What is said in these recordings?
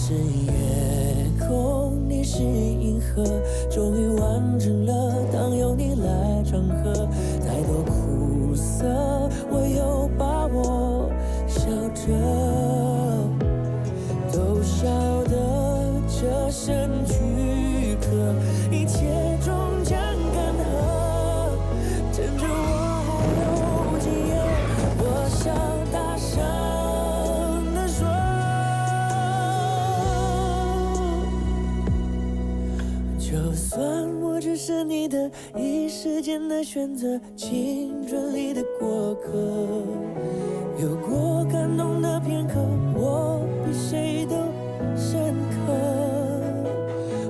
是夜空，你是银河，终于完整了。当有你来唱和，再多苦涩，我有把握，笑着，都晓得这声躯壳，一切终将干涸。趁着我还有记忆，我想大声地说。 就算我只是你的一时间的选择，青春里的过客，有过感动的片刻，我比谁都深刻。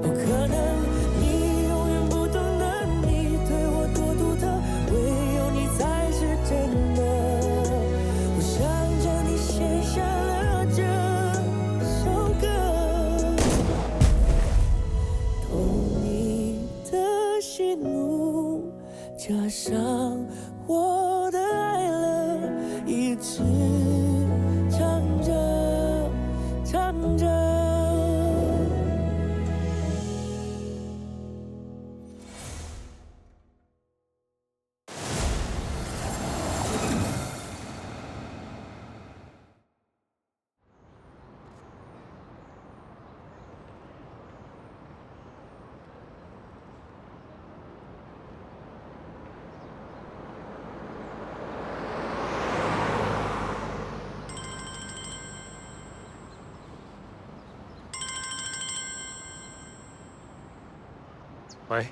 哦，可能你永远不懂得你对我多独特，唯有你才是真的。我想着你写下了这首歌。 喜怒加上我的爱了，一直唱着唱着。喂，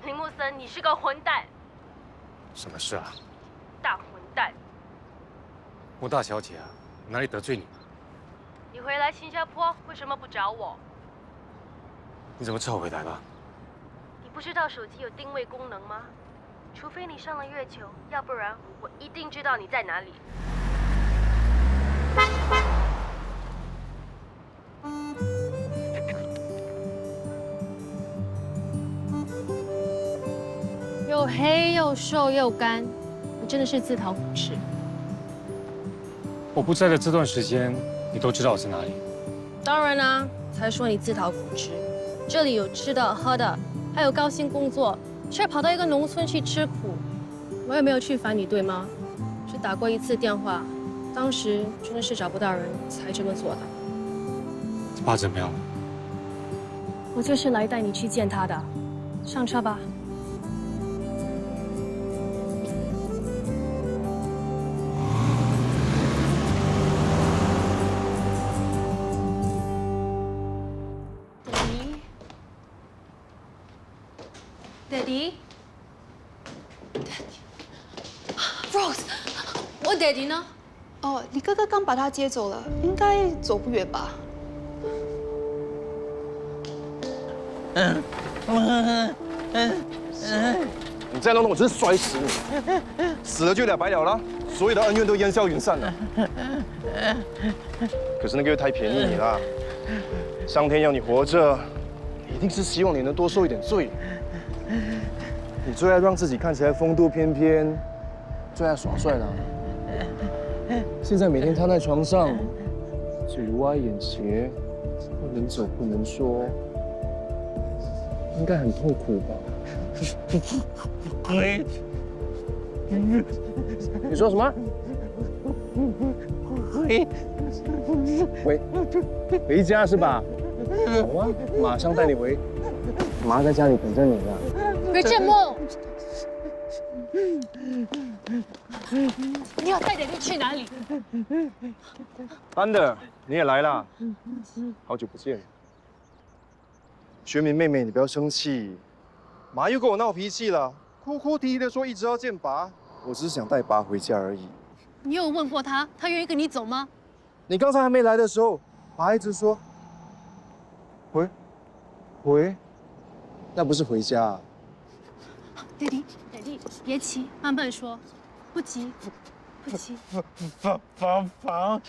林木森，你是个混蛋，什么事啊？大混蛋！穆大小姐啊，哪里得罪你了？你回来新加坡为什么不找我？你怎么知道我回来了？你不知道手机有定位功能吗？除非你上了月球，要不然我一定知道你在哪里。又黑又瘦又干，你真的是自讨苦吃。我不在的这段时间，你都知道我在哪里？当然啦，才说你自讨苦吃。这里有吃的喝的，还有高薪工作，却跑到一个农村去吃苦。我也没有去烦你，对吗？只打过一次电话，当时真的是找不到人才这么做的。爸怎么样了？我就是来带你去见他的。上车吧。 Daddy， Rose， 我 Daddy 呢？哦，你哥哥刚把他接走了，应该走不远吧？你再弄我真是摔死你！死了就了白了啦，所有的恩怨都烟消云散了。可是那个又太便宜你了，上天要你活着，一定是希望你能多受一点罪。 你最爱让自己看起来风度翩翩，最爱耍帅了。现在每天瘫在床上，嘴歪眼斜，不能走不能说，应该很痛苦吧？你说什么？回家是吧？好啊，马上带你回。妈在家里等着你呢。 别这么，你要带Daddy去哪里？班的，你也来啦，好久不见。学明妹妹，你不要生气，妈又跟我闹脾气了，哭哭啼啼的说一直要见爸，我只是想带爸回家而已。你有问过他，他愿意跟你走吗？你刚才还没来的时候，爸一直说回，那不是回家啊。 Daddy，别急，慢慢说，不急。房。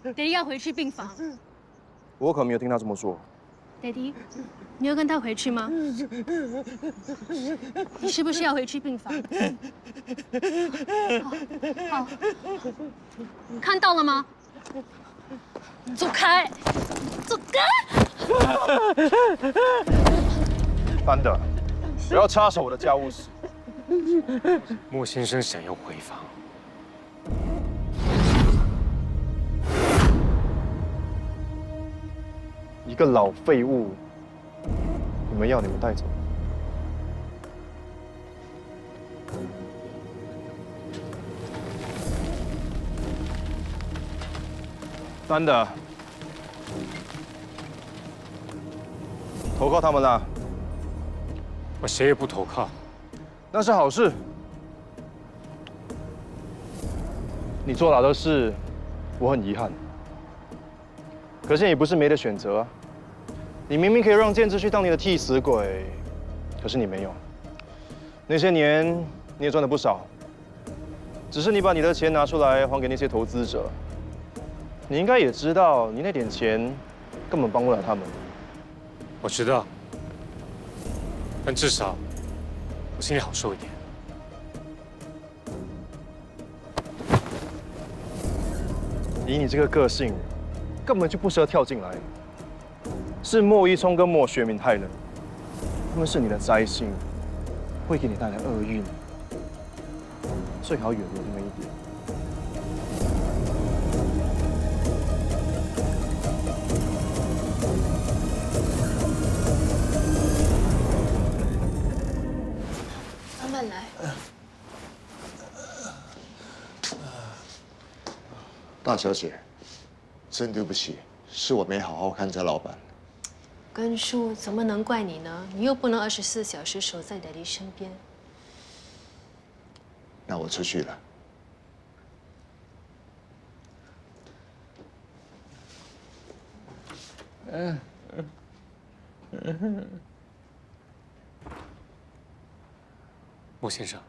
Daddy 要回去病房。我可没有听他这么说。Daddy，你要跟他回去吗？你是不是要回去病房？好，看到了吗？走开！走开！班德，不要插手我的家务事。莫先生想要回房，一个老废物，你们要你们带走。班德，投靠他们啦，我谁也不投靠。那是好事。你做了的事，我很遗憾。可是你不是没得选择啊！你明明可以让建志去当你的替死鬼，可是你没有。那些年你也赚了不少，只是你把你的钱拿出来还给那些投资者。你应该也知道，你那点钱根本帮不了他们。我知道，但至少我心里好受一点。以你这个个性，根本就不适合跳进来。是莫一聪跟莫学明害人，他们是你的灾星，会给你带来厄运，最好远离他们一点。慢慢来。大小姐，真对不起，是我没好好看着老板。根叔怎么能怪你呢？你又不能24小时守在爹地身边。那我出去了。莫先生，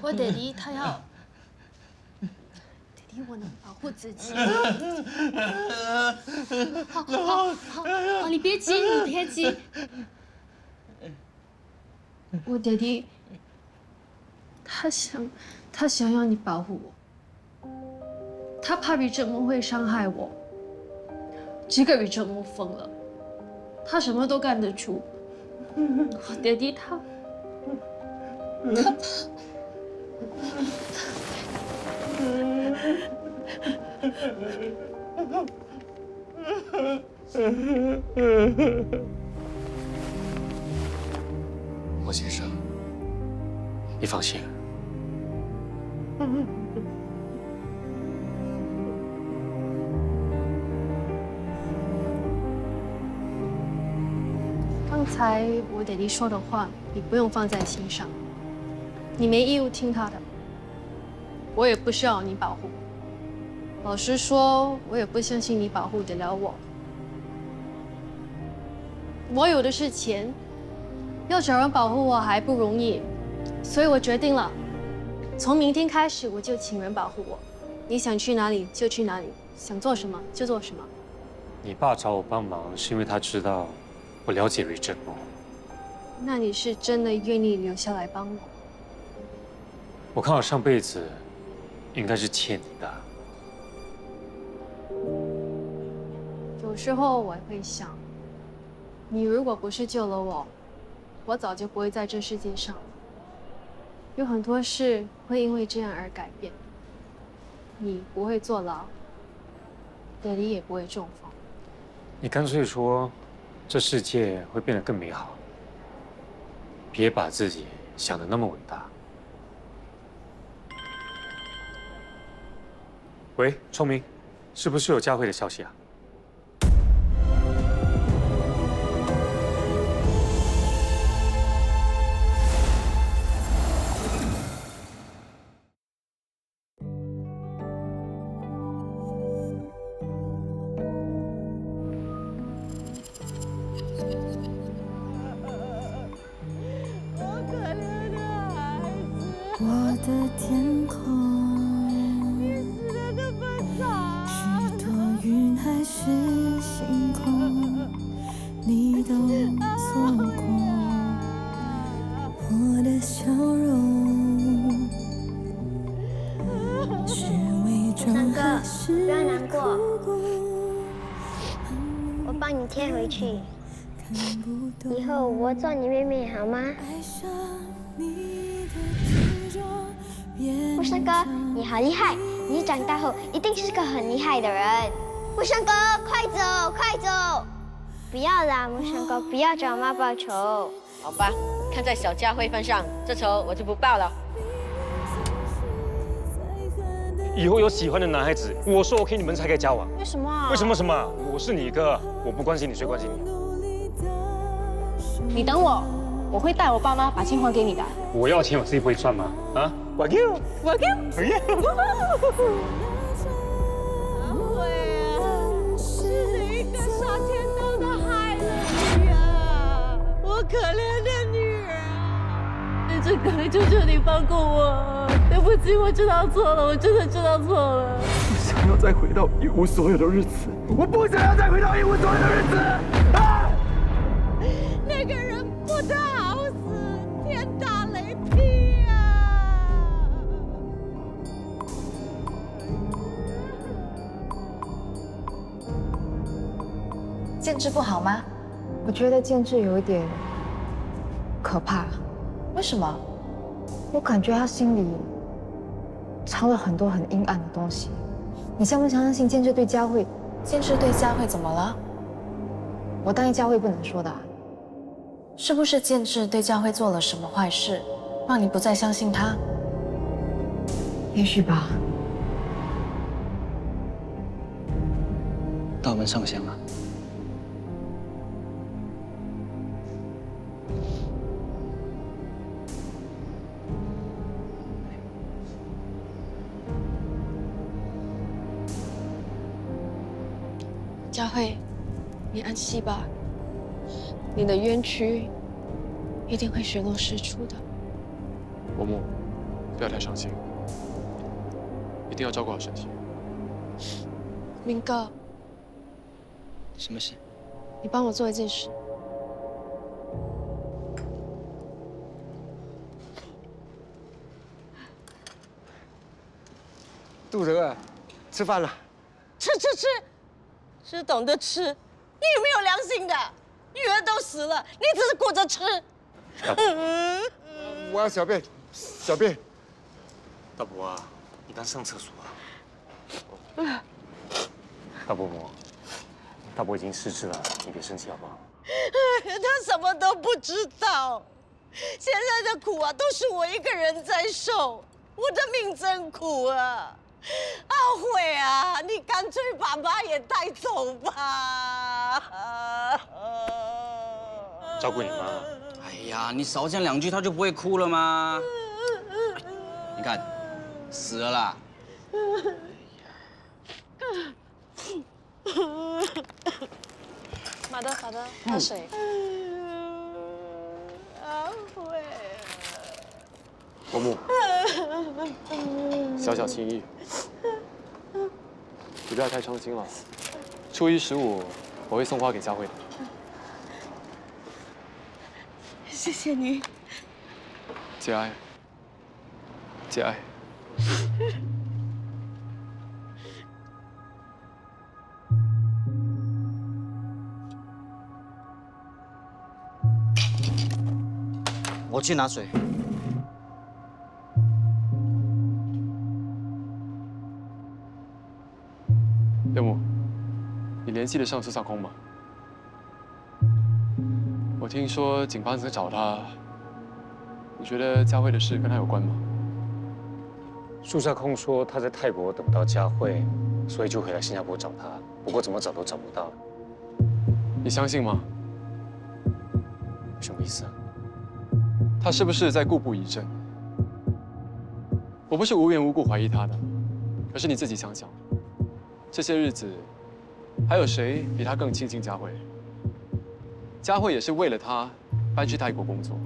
我爹地他要，爹地我能保护自己。好，你别急，你别急。我爹地，他想要你保护我，他怕宇正梦会伤害我。这个宇正梦疯了，他什么都干得出。我爹地他怕。莫先生，你放心。刚才我爹地说的话，你不用放在心上。你没义务听他的，我也不需要你保护。老实说，我也不相信你保护得了我。我有的是钱，要找人保护我还不容易，所以我决定了，从明天开始我就请人保护我。你想去哪里就去哪里，想做什么就做什么。你爸找我帮忙，是因为他知道我了解瑞正梦。那你是真的愿意留下来帮我？我看我上辈子应该是欠你的。有时候我会想，你如果不是救了我，我早就不会在这世界上了。有很多事会因为这样而改变。你不会坐牢，爹地也不会中风。你干脆说，这世界会变得更美好。别把自己想得那么伟大。喂，聪明，是不是有佳慧的消息啊？我的天空，是多云还是星空，你都错过。我的笑容是伪装还不要难过，我帮你贴回去。以后我做你妹妹好吗？木生哥，你好厉害！你长大后一定是个很厉害的人。木生哥，快走，快走！不要啦，木生哥，不要找妈报仇。好吧，看在小佳慧份上，这仇我就不报了。以后有喜欢的男孩子，我说 OK， 你们才可以交往。为什么啊？为什么什么？我是你哥，我不关心你，谁关心你？你等我，我会带我爸妈把钱还给你的。我要钱我自己不会赚吗？啊？我给，我给，我给。阿慧啊，是哪个杀天刀的害了你啊？我可怜的女儿啊！在这个，求求你放过我！对不起，我知道错了，我真的知道错了。我想要再回到一无所有的日子，我不想要再回到一无所有的日子啊！那个人不得好死，天打雷劈啊！建制不好吗？我觉得建制有一点可怕。为什么？我感觉他心里藏了很多很阴暗的东西。你相不相信建制对佳慧？建制对佳慧怎么了？我答应佳慧不能说的啊。是不是建制对佳慧做了什么坏事，让你不再相信他？也许吧。大门上香啊！佳慧，你安息吧，你的冤屈一定会水落石出的。伯母，不要太伤心，一定要照顾好身体。明哥，什么事？你帮我做一件事。肚子饿，吃饭了。吃，只懂得吃，你有没有良心的？女儿都死了，你只是顾着吃。我要小便，小便。大伯啊，你刚上厕所啊？大伯母，大伯已经失智了，你别生气好不好？他什么都不知道，现在的苦啊，都是我一个人在受，我的命真苦啊！阿慧啊，你干脆把妈也带走吧。照顾你妈。哎呀，你少讲两句，他就不会哭了吗？你看，死了啦。马德，喝水。阿慧。伯母，小小心意，你不要太伤心了。初一15，我会送花给佳慧的。谢谢你，节哀，节哀。我去拿水。岳母，你联系得上苏萨空吗？我听说警方在找他，你觉得佳慧的事跟他有关吗？苏萨空说他在泰国等不到佳慧，所以就回来新加坡找他，不过怎么找都找不到。你相信吗？什么意思啊？他是不是在故布疑阵？我不是无缘无故怀疑他的，可是你自己想想，这些日子，还有谁比他更亲近佳慧？佳慧也是为了他搬去泰国工作，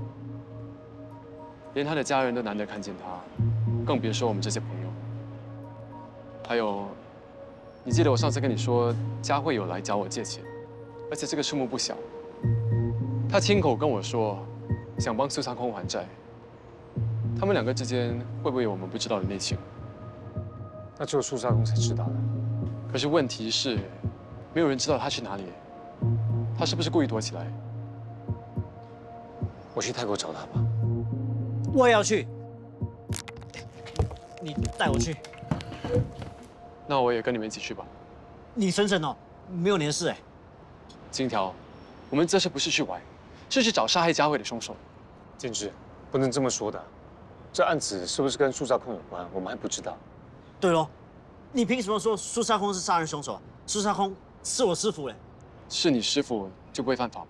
连他的家人都难得看见他，更别说我们这些朋友。还有，你记得我上次跟你说，佳慧有来找我借钱，而且这个数目不小。他亲口跟我说，想帮苏长空还债。他们两个之间会不会有我们不知道的内情？那只有苏沙公才知道的。可是问题是，没有人知道他去哪里。他是不是故意躲起来？我去泰国找他吧。我也要去。你带我去。那我也跟你们一起去吧。你省省哦，没有你的事哎。金条，我们这次不是去玩，是去找杀害佳慧的凶手。建志，不能这么说的。这案子是不是跟苏沙空有关，我们还不知道。对喽，你凭什么说苏沙空是杀人凶手啊？苏沙空是我师傅嘞。是你师傅就不会犯法吗？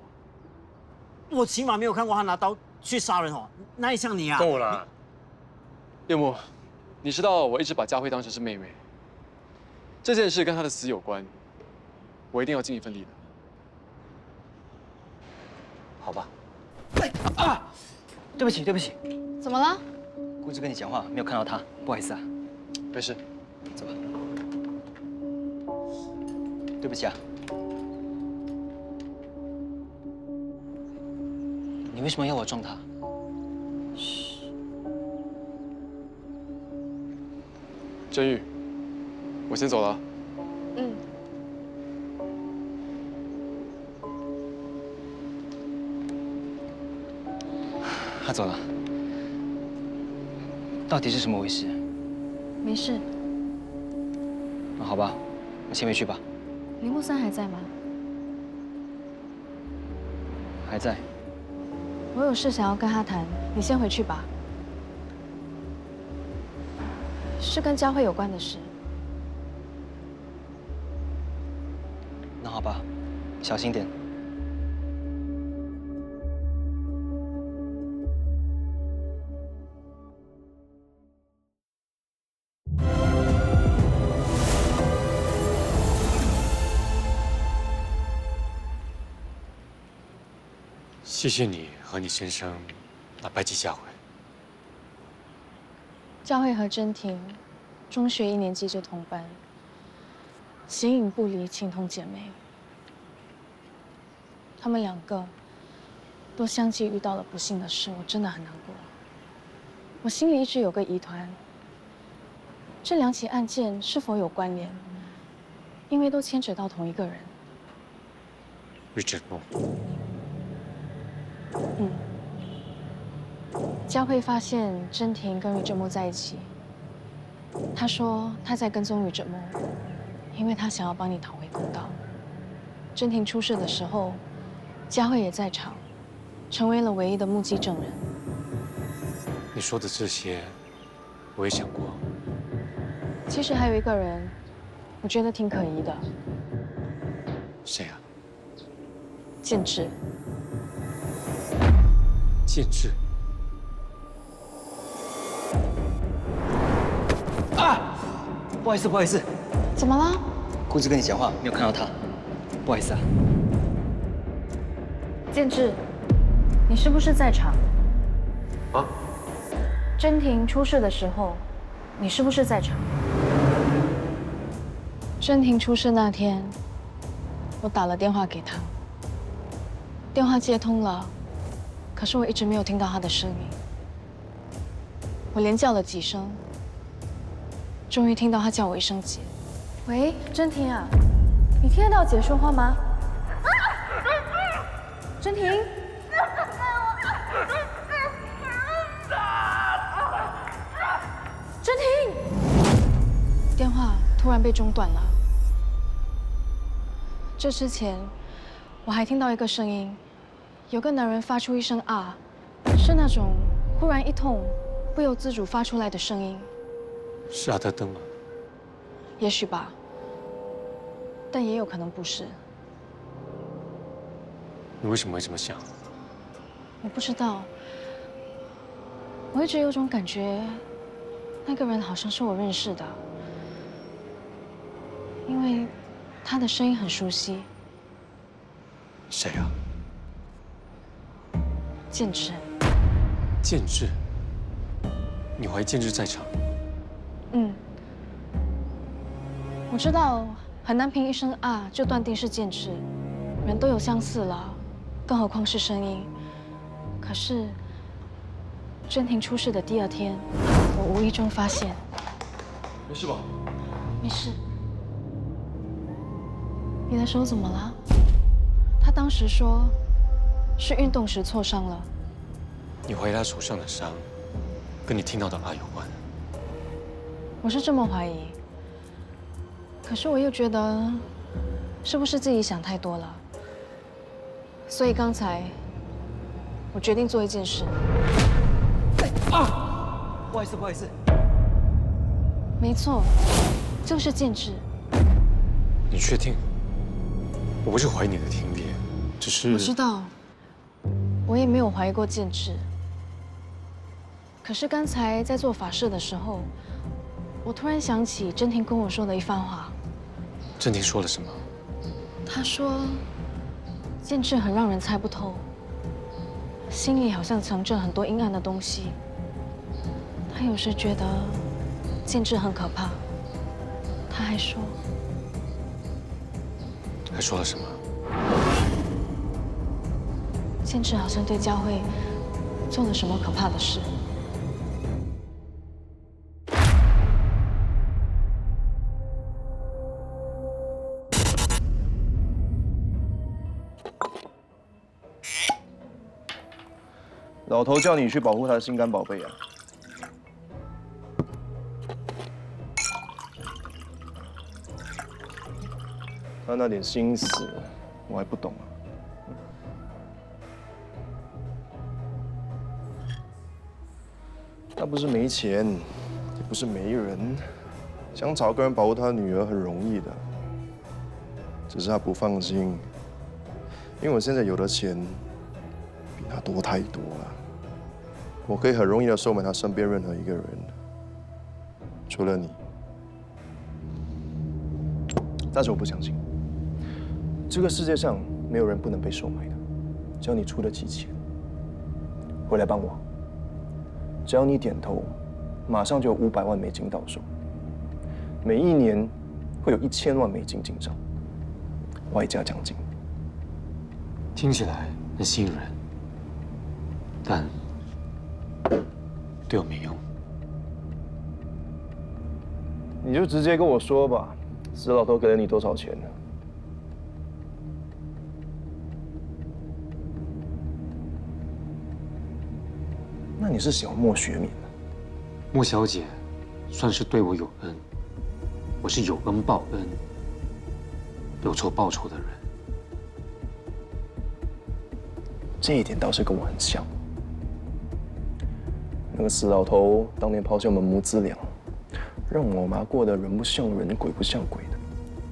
我起码没有看过他拿刀去杀人哦，哪里像你啊？够了。叶幕，你知道我一直把佳慧当成是妹妹，这件事跟她的死有关，我一定要尽一份力的。好吧。对不起，对不起。怎么了？顾着跟你讲话，没有看到他，不好意思啊。没事，走吧。对不起啊。你为什么要我撞他？嘘。真玉，我先走了。嗯。他走了。到底是什么回事？没事。那好吧，我先回去吧。林木森还在吗？还在。我有事想要跟他谈，你先回去吧。是跟佳慧有关的事。那好吧，小心点。谢谢你和你先生来拜祭佳慧。佳慧和真婷，中学1年级就同班，形影不离，情同姐妹。她们2个都相继遇到了不幸的事，我真的很难过。我心里一直有个疑团，这2起案件是否有关联？因为都牵扯到同一个人。Richard Mo。佳慧发现真婷跟Richard Mo在一起，她说她在跟踪Richard Mo，因为她想要帮你讨回公道。真婷出事的时候，佳慧也在场，成为了唯一的目击证人。你说的这些，我也想过。其实还有一个人，我觉得挺可疑的。谁啊？建志。建志。啊！不好意思，不好意思。怎么了？顾着跟你讲话，没有看到他，不好意思啊。建志，你是不是在场？啊？真婷出事的时候，你是不是在场？真婷出事那天，我打了电话给她，电话接通了，可是我一直没有听到她的声音。我连叫了几声，终于听到她叫我一声姐。喂，真婷啊，你听得到姐说话吗？真婷。真婷，电话突然被中断了。这之前，我还听到一个声音，有个男人发出一声啊，是那种忽然一痛，不由自主发出来的声音。是阿特登吗？也许吧，但也有可能不是。你为什么会这么想？我不知道，我一直有种感觉，那个人好像是我认识的，因为他的声音很熟悉。谁啊？建志。建志？你怀疑建志在场？嗯，我知道很难凭一声啊就断定是建志，人都有相似了，更何况是声音。可是真婷出事的第2天，我无意中发现。没事吧？没事。你的手怎么了？他当时说是运动时挫伤了。你怀疑他手上的伤跟你听到的话有关？我是这么怀疑，可是我又觉得是不是自己想太多了？所以刚才我决定做一件事。啊！不好意思，不好意思。没错，就是建制。你确定？我不是怀疑你的听力，只是我知道，我也没有怀疑过建制。可是刚才在做法事的时候，我突然想起真婷跟我说的一番话。真婷说了什么？她说，建制很让人猜不透，心里好像藏着很多阴暗的东西。她有时觉得建制很可怕。她还说了什么？建制好像对教会做了什么可怕的事。老头叫你去保护他的心肝宝贝啊！他那点心思，我还不懂啊。他不是没钱，也不是没人，想找个人保护他的女儿很容易的。只是他不放心，因为我现在有的钱比他多太多了。我可以很容易的收买他身边任何一个人，除了你。但是我不相信，这个世界上没有人不能被收买的，只要你出得起钱。回来帮我，只要你点头，马上就有500万美金到手，每一年会有1000万美金进账，外加奖金。听起来很吸引人，但对我没用。你就直接跟我说吧，死老头给了你多少钱呢？那你是喜欢莫学敏的？莫小姐算是对我有恩，我是有恩报恩、有仇报仇的人。这一点倒是跟我很像。那个死老头当年抛弃我们母子俩，让我妈过得人不像人、鬼不像鬼的，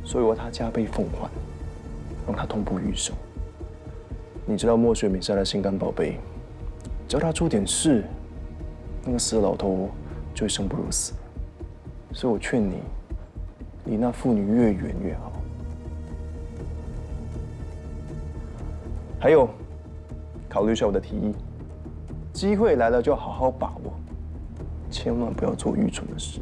所以我要他加倍奉还，让他痛不欲生。你知道莫学敏是他的心肝宝贝，只要他出点事，那个死老头就会生不如死。所以我劝你，离那妇女越远越好。还有，考虑一下我的提议，机会来了就要好好把握，千万不要做愚蠢的事。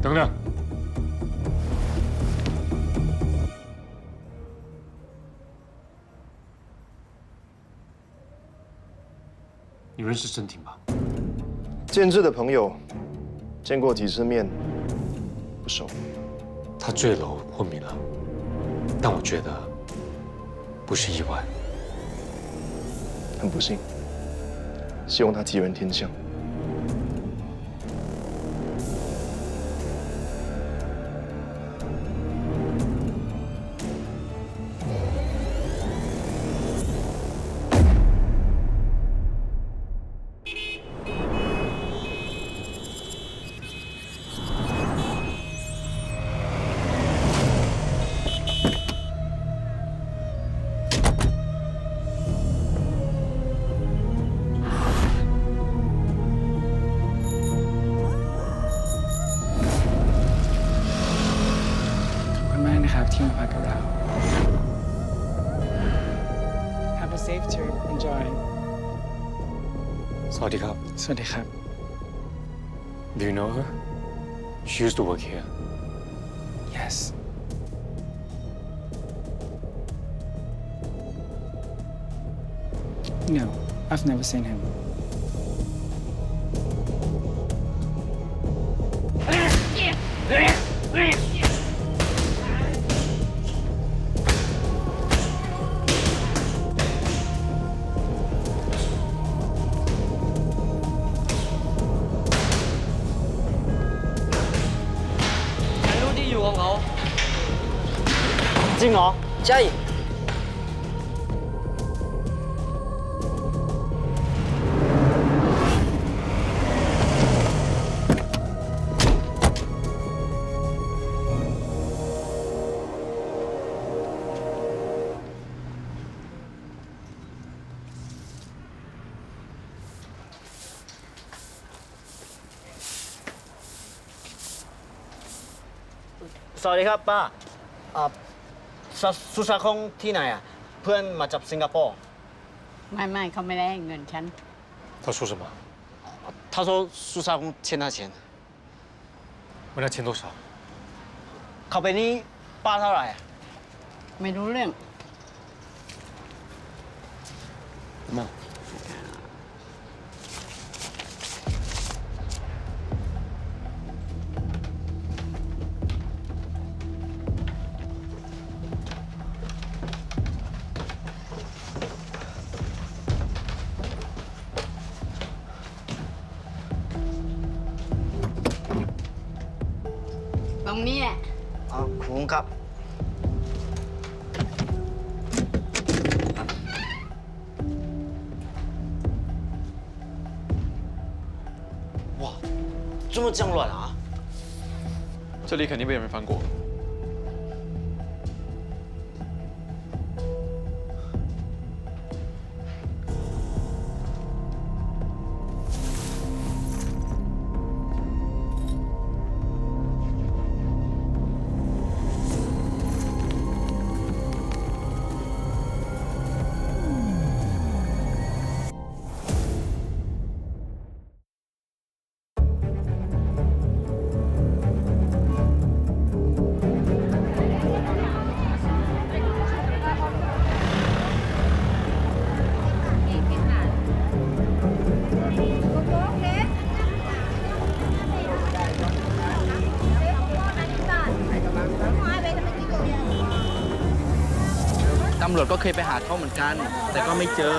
等等，你认识真婷吧？建制的朋友，见过几次面，不熟。他坠楼昏迷了，但我觉得不是意外。很不幸，希望他吉人天相。นะครับที่มาพักกับเรา Have a safe trip. Enjoy. สวัสดีครับ สวัสดีครับ Do you know her? She used to work here. Yes. No. I've never seen him. Jin Ngọ, Gia Yi。สวัสดีครับป้าสุชาคงที่ไหนอ่ะเพื่อนมาจากสิงคโปร์ ไม่เขาไม่ได้ให้เงินฉัน他说什么？他说苏沙公欠他钱问他欠多少？ เขาไปนี่ป้าเท่าไหร่ ไม่รู้เรื่อง 妈。ตรงนี้แหละ ขอบคุณครับ哇，这么脏乱啊！这里肯定被人翻过。ตำรวจก็เคยไปหาเขาเหมือนกัน แต่ก็ไม่เจอ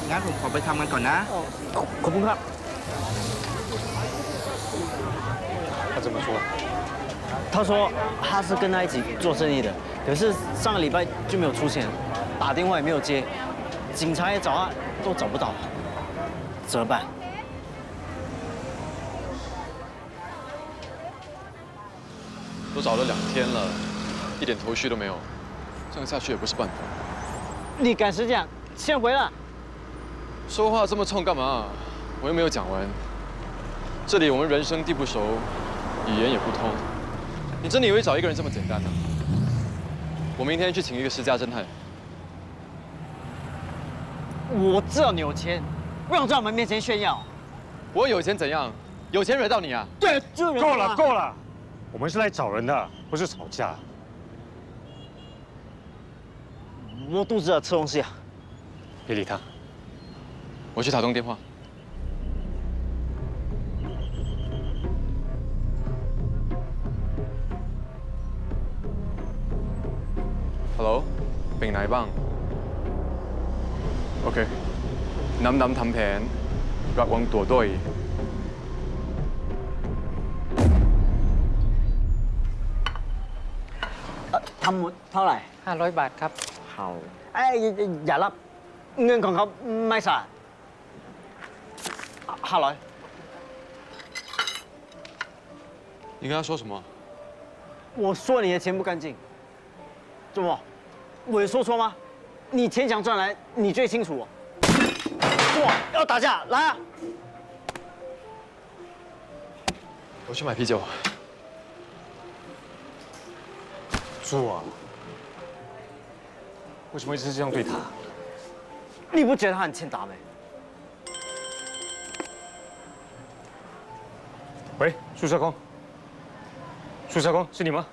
งั้นผมขอไปทำกันก่อนนะ ขอบคุณครับ他怎么说？他说他是跟他一起做生意的，可是上个礼拜就没有出现，打电话也没有接，警察也找他都找不到，怎么办？都找了2天了，一点头绪都没有，这样下去也不是办法。你赶时间，先回了。说话这么冲干嘛？我又没有讲完。这里我们人生地不熟，语言也不通，你真的以为找一个人这么简单呢？我明天去请一个私家侦探。我知道你有钱，不想在我们面前炫耀。我有钱怎样？有钱惹到你啊？对，就惹到够了，够了！我们是来找人的，不是吵架。我肚子饿，吃东西啊。别理他，我去打通电话。Hello， เป็นไงบ้าง โอเคน้ำทำแผนระวังตัวด้วยทำหมดเท่าไหร่500 บาทครับ好อย่ารับเงินของเขาไม่สะอาด500你跟他说什么？我说你的钱不干净，怎么？我有说错吗？你钱想赚来，你最清楚。哇，要打架，来啊！我去买啤酒。猪啊！为什么一直这样对他？你不觉得他很欠打没？喂，苏社工。苏社工，是你吗？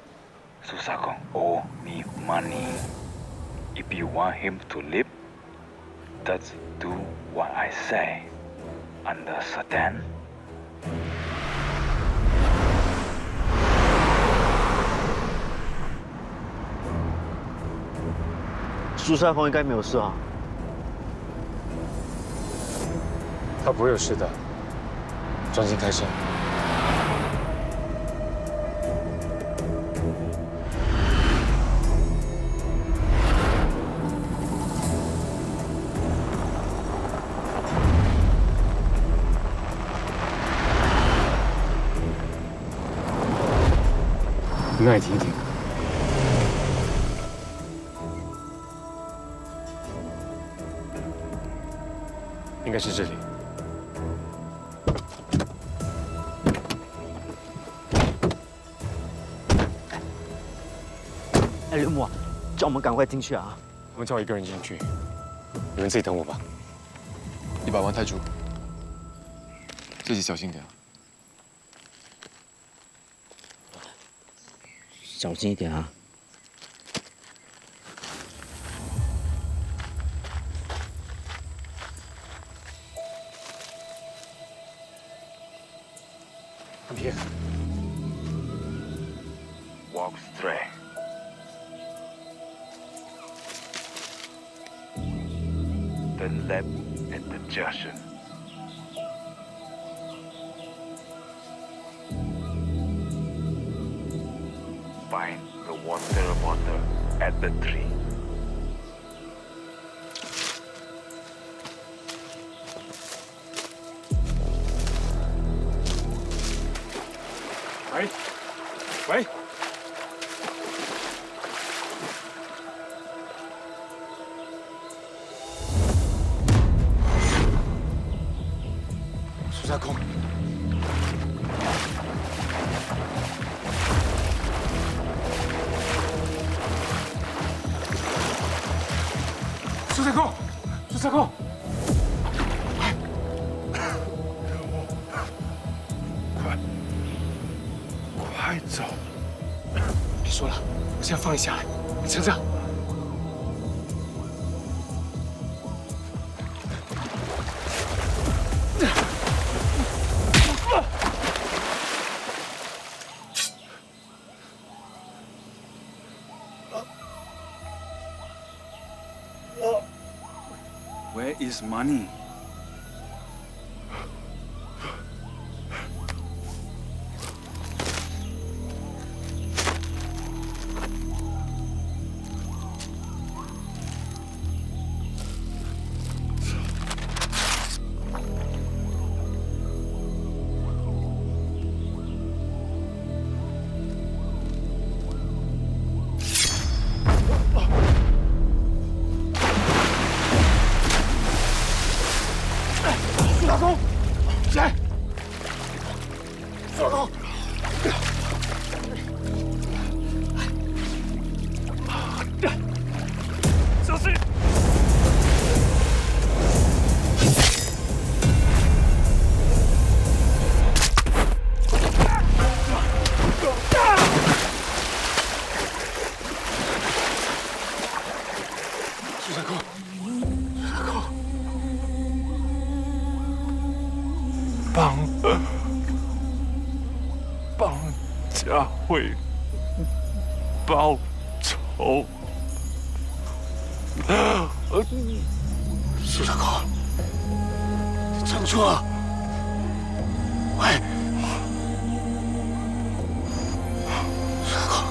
苏社工 owe me money. If you want him to live, Does do what I say. Understand? 苏赛峰应该没有事啊。他不会有事的，专心开车。那也停一停。应该是这里。哎，刘母，叫我们赶快进去啊！他们叫我一个人进去，你们自己等我吧。你把玩太住，自己小心点啊。 小心一点啊！安平 Walk straight. Turn left at the junction. Find the water bottle at the tree. Wait. Wait.苏家空。 苏三空，苏三空，快走！别说了，我现在放你下来，你撑着。Where is money?帮佳慧报仇。苏大哥，你撑住了！喂，苏大哥。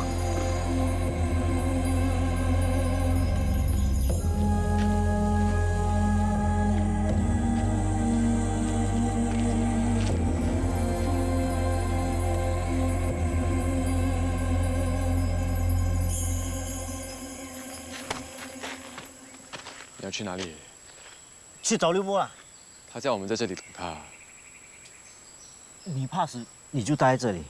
你要去哪里？去找刘波啊！他叫我们在这里等他。你怕死，你就待在这里。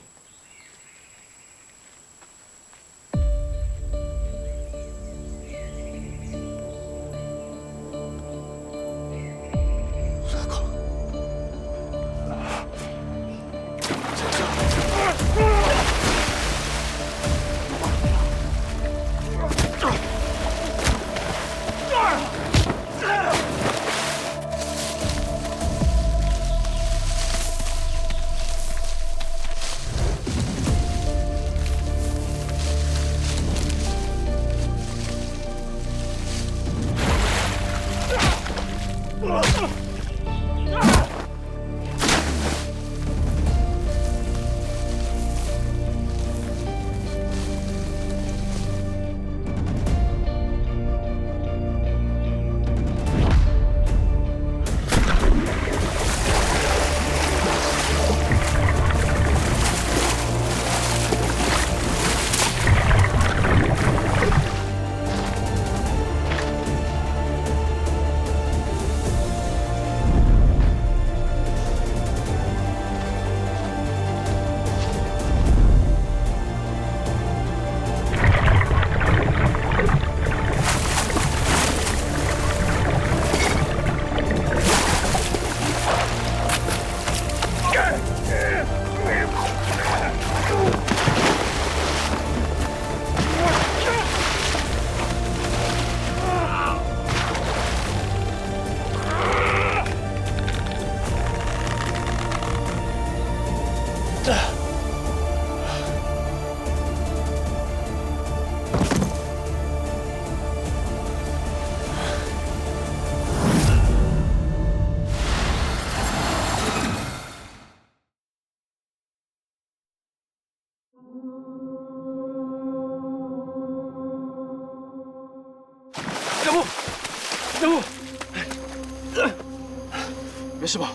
没事吧？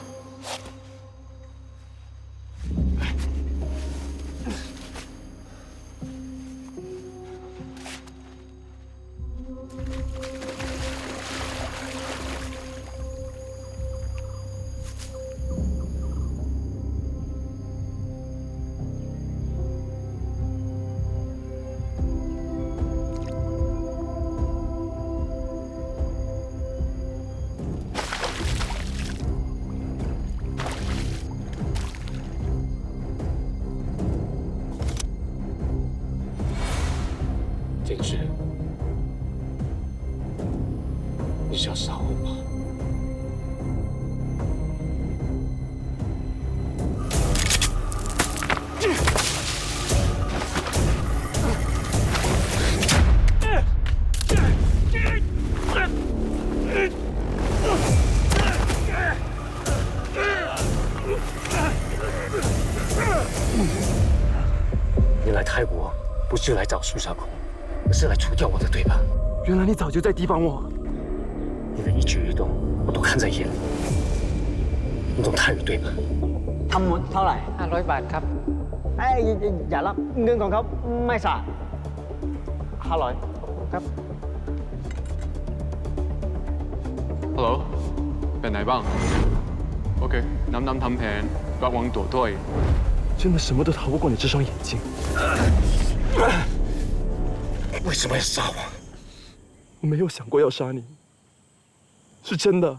建志，你是要杀我吗？你来泰国不是来找苏小孔，而是来除掉我的，对吧？原来你早就在提防我。你的一举一动我都看在眼里。你懂泰语对吧？ ทำหมดเท่าไหร่500 บาทครับอย่ารับเงินของเขาไม่สะ500ครับ Hello เป็นไหนบ้าง OK น้ำทำแผนระวังตัวด้วย 真的什么都逃不过你这双眼睛。为什么要杀我？我没有想过要杀你，是真的。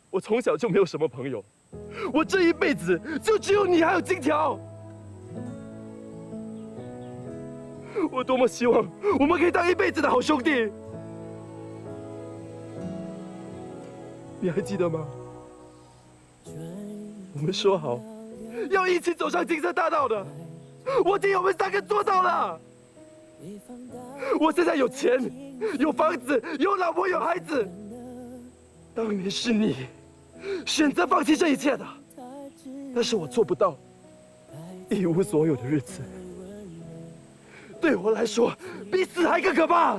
我从小就没有什么朋友，我这一辈子就只有你还有金条。我多么希望我们可以当一辈子的好兄弟。你还记得吗？我们说好要一起走上金色大道的，我替我们3个做到了。我现在有钱，有房子，有老婆，有孩子。当年是你选择放弃这一切的，但是我做不到。一无所有的日子，对我来说比死还更可怕。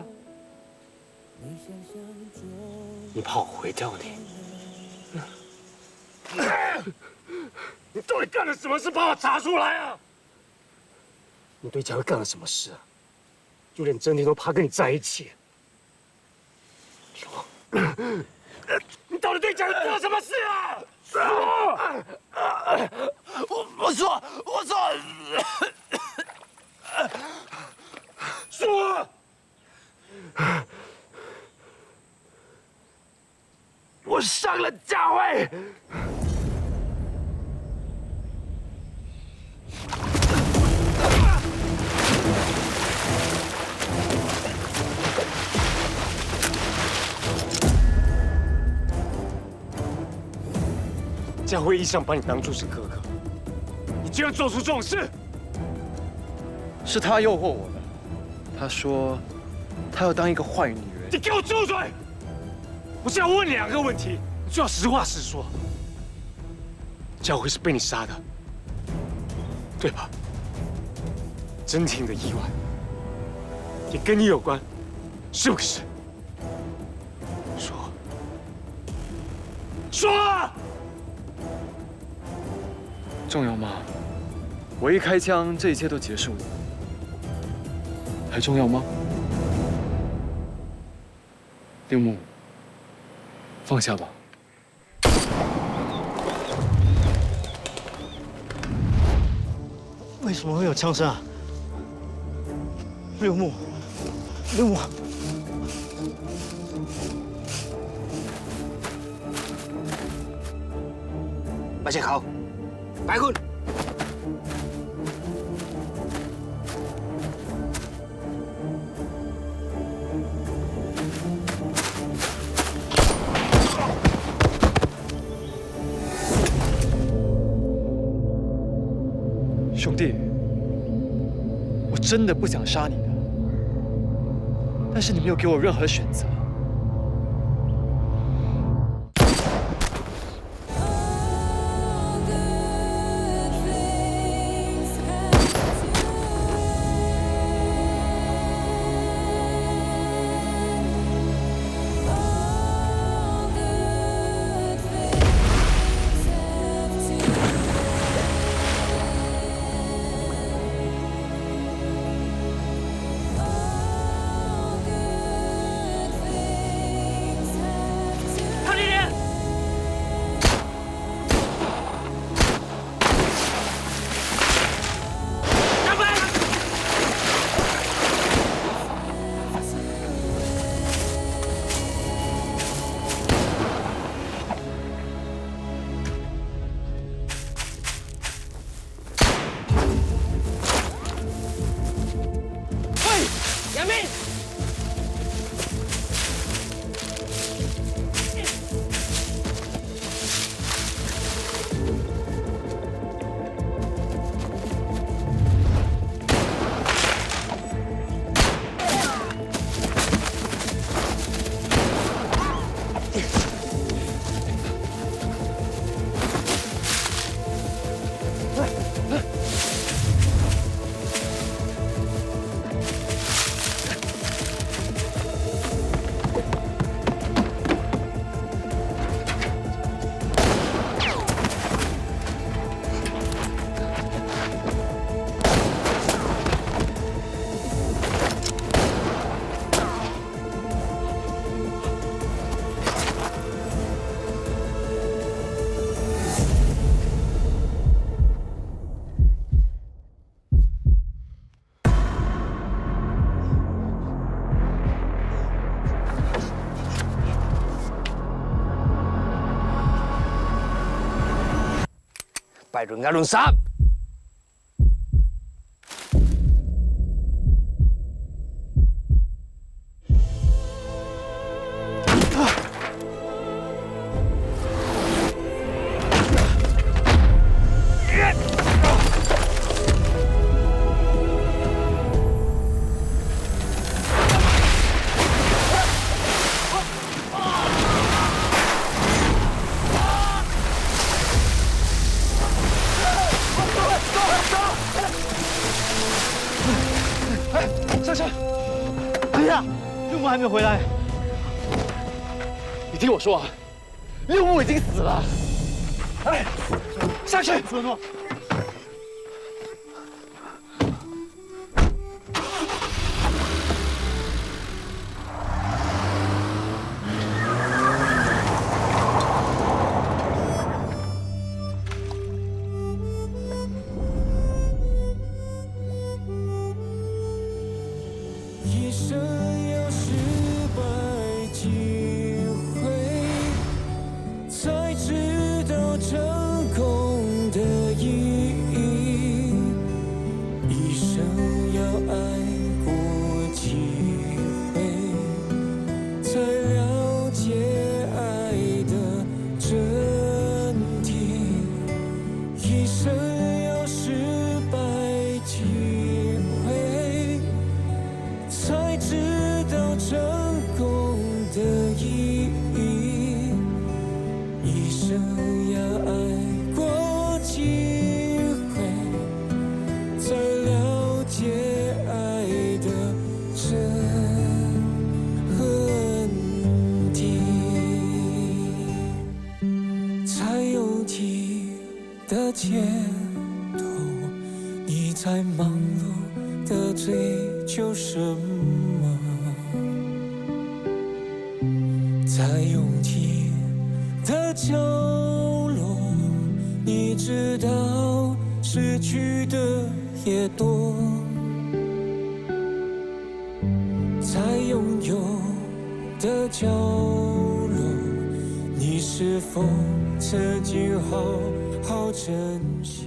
你怕我毁掉你？你到底干了什么事？把我查出来啊！你对佳慧干了什么事啊？就连真田都怕跟你在一起。说，你到底对佳慧做了什么事啊？我说，说，我伤了佳慧。佳慧一向把你当作是哥哥，你居然做出这种事！是他诱惑我的，他说他要当一个坏女人。你给我住嘴！我只要问2个问题，你就要实话实说。佳慧是被你杀的，对吧？真婷的意外也跟你有关，是不是？说，说啊！重要吗？我一开枪，这一切都结束了，还重要吗？六木，放下吧。为什么会有枪声啊？六木，六木，白切口，解決。兄弟，我真的不想杀你的，但是你没有给我任何选择。拜倫亞倫三。上车！等一下，六木还没有回来。你听我说啊，六木已经死了。哎，下去！村诺。一生有失败机会，才知道成功的意义。在忙碌的追求什么？在拥挤的角落，你知道失去的也多。在拥有的角落，你是否曾经好好珍惜？